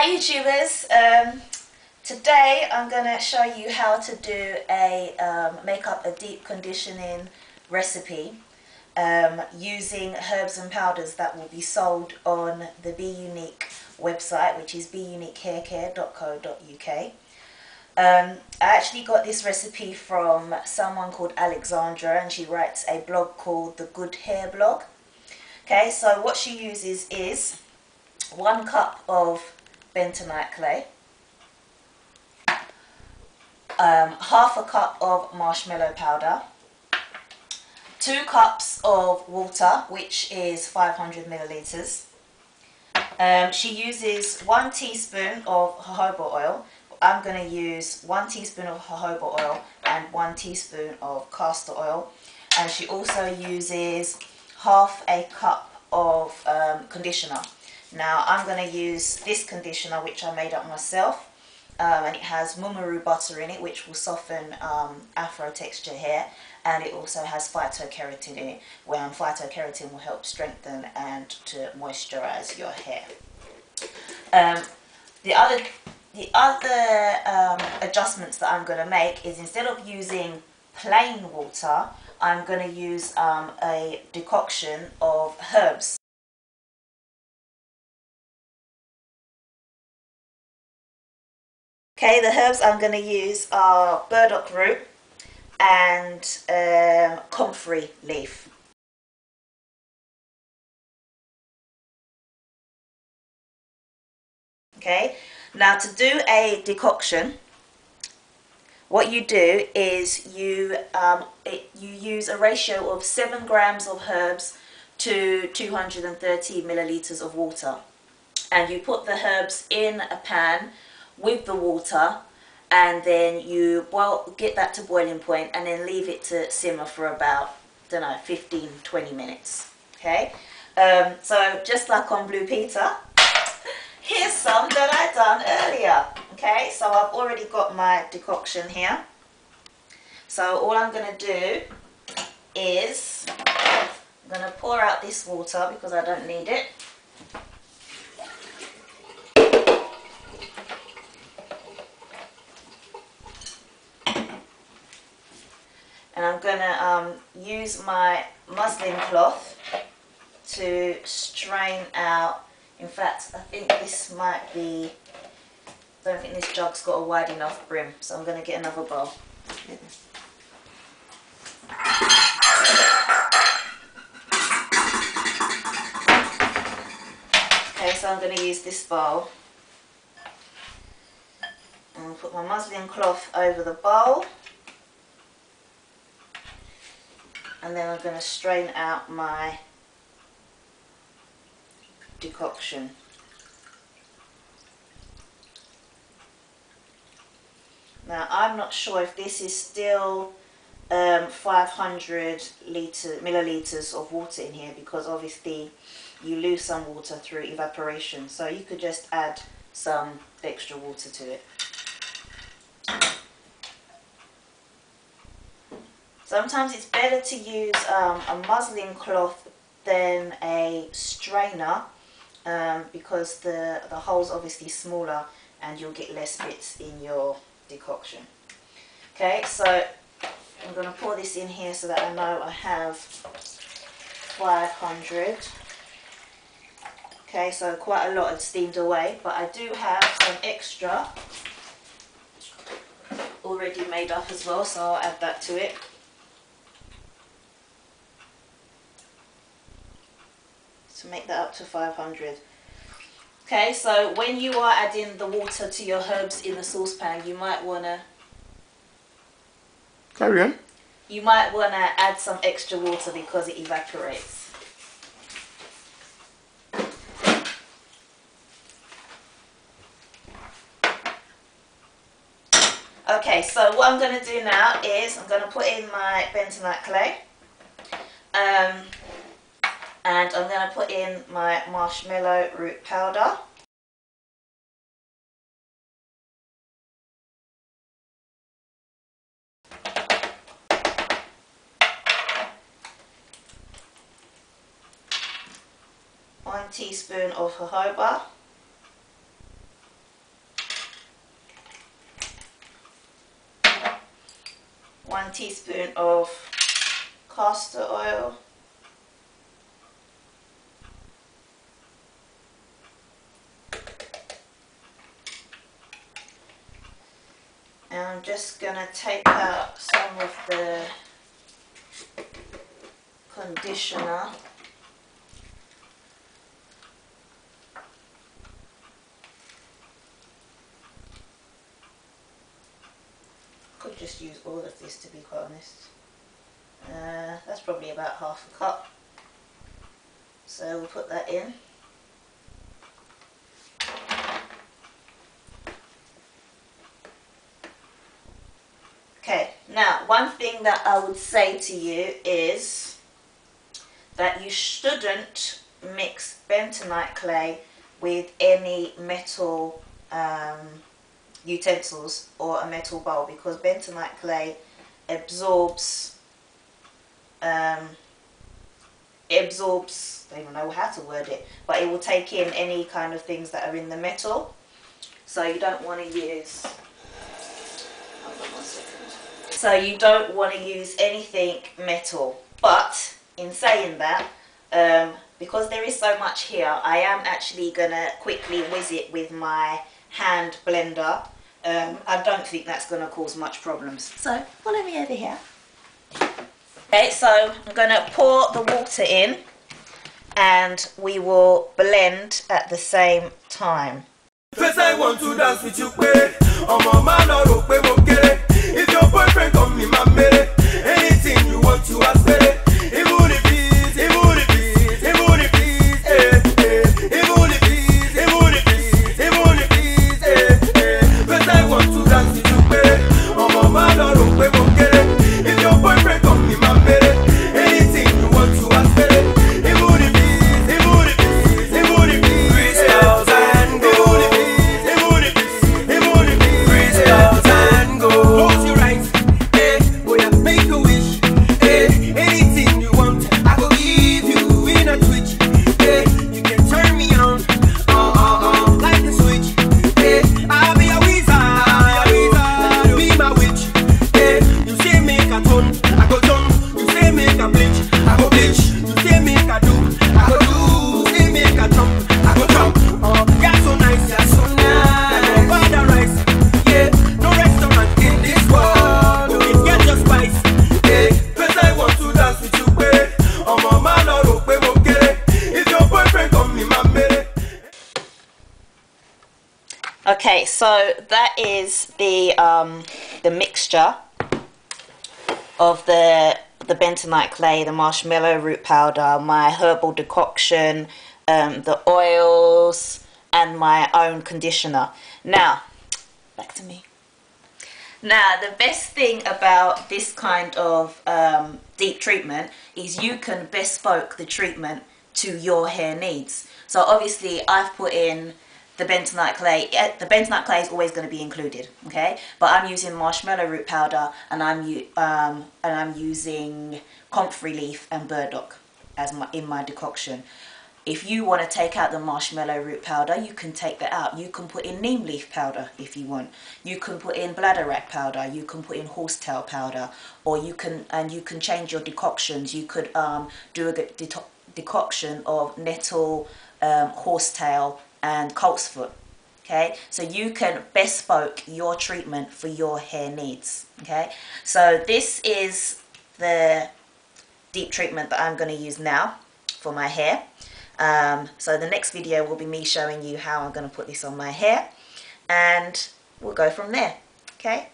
Hi YouTubers, today I'm going to show you how to do make up a deep conditioning recipe using herbs and powders that will be sold on the Be Unique website, which is beuniquehaircare.co.uk. I actually got this recipe from someone called Alexandra, and she writes a blog called the Good Hair Blog. Okay, so what she uses is 1 cup of bentonite clay, half a cup of marshmallow powder, 2 cups of water, which is 500 milliliters. She uses 1 teaspoon of jojoba oil. I'm going to use 1 teaspoon of jojoba oil and 1 teaspoon of castor oil. And she also uses half a cup of conditioner. Now I'm going to use this conditioner, which I made up myself, and it has mumuru butter in it, which will soften afro texture hair, and it also has phytokeratin in it, where phytokeratin will help strengthen and to moisturize your hair. The other adjustments that I'm going to make is, instead of using plain water, I'm going to use a decoction of herbs. Okay, the herbs I'm going to use are burdock root and comfrey leaf. Okay, now to do a decoction, what you do is you use a ratio of 7 grams of herbs to 230 milliliters of water, and you put the herbs in a pan with the water, and then you get that to boiling point, and then leave it to simmer for about, I don't know, 15-20 minutes. Okay, so just like on Blue Peter, here's some that I done earlier. Okay, so I've already got my decoction here. So all I'm going to do is I'm going to pour out this water because I don't need it. And I'm going to use my muslin cloth to strain out. In fact, I think this might be, I don't think this jug's got a wide enough brim, so I'm going to get another bowl. Okay, so I'm going to use this bowl. I'm going to put my muslin cloth over the bowl. And then I'm going to strain out my decoction. Now I'm not sure if this is still 500 milliliters of water in here, because obviously you lose some water through evaporation, so you could just add some extra water to it. Sometimes it's better to use a muslin cloth than a strainer, because the hole's obviously smaller and you'll get less bits in your decoction. Okay, so I'm going to pour this in here so that I know I have 500. Okay, so quite a lot has steamed away, but I do have some extra already made up as well, so I'll add that to it. To make that up to 500. Okay, so when you are adding the water to your herbs in the saucepan, you might want to carry on. You might want to add some extra water because it evaporates. Okay, so what I'm going to do now is I'm going to put in my bentonite clay. And I'm going to put in my marshmallow root powder. One teaspoon of jojoba. 1 teaspoon of castor oil. And I'm just going to take out some of the conditioner. Could just use all of this, to be quite honest. That's probably about half a cup. So we'll put that in. Okay, now one thing that I would say to you is that you shouldn't mix bentonite clay with any metal utensils or a metal bowl, because bentonite clay absorbs, I don't even know how to word it, but it will take in any kind of things that are in the metal. So you don't want to use, hold on 1 second. So you don't want to use anything metal. But in saying that, because there is so much here, I am actually going to quickly whiz it with my hand blender. I don't think that's going to cause much problems. So follow me over here. Okay, so I'm going to pour the water in and we will blend at the same time. First I want to dance with you, if your boyfriend come in my mere, anything you want to ask me. First I want to dance with you, if your boyfriend come in my mere, anything you want to ask me. Okay, so that is the mixture of the bentonite clay, the marshmallow root powder, my herbal decoction, the oils, and my own conditioner. Now, back to me. Now, the best thing about this kind of deep treatment is you can bespoke the treatment to your hair needs. So obviously I've put in the bentonite clay. The bentonite clay is always going to be included, okay? But I'm using marshmallow root powder, and I'm using comfrey leaf and burdock as in my decoction. If you want to take out the marshmallow root powder, you can take that out. You can put in neem leaf powder if you want. You can put in bladderwrack powder. You can put in horsetail powder, or you can change your decoctions. You could do a decoction of nettle, horsetail, and coltsfoot. Okay, so you can bespoke your treatment for your hair needs. Okay, so this is the deep treatment that I'm going to use now for my hair. So the next video will be me showing you how I'm going to put this on my hair, and we'll go from there. Okay.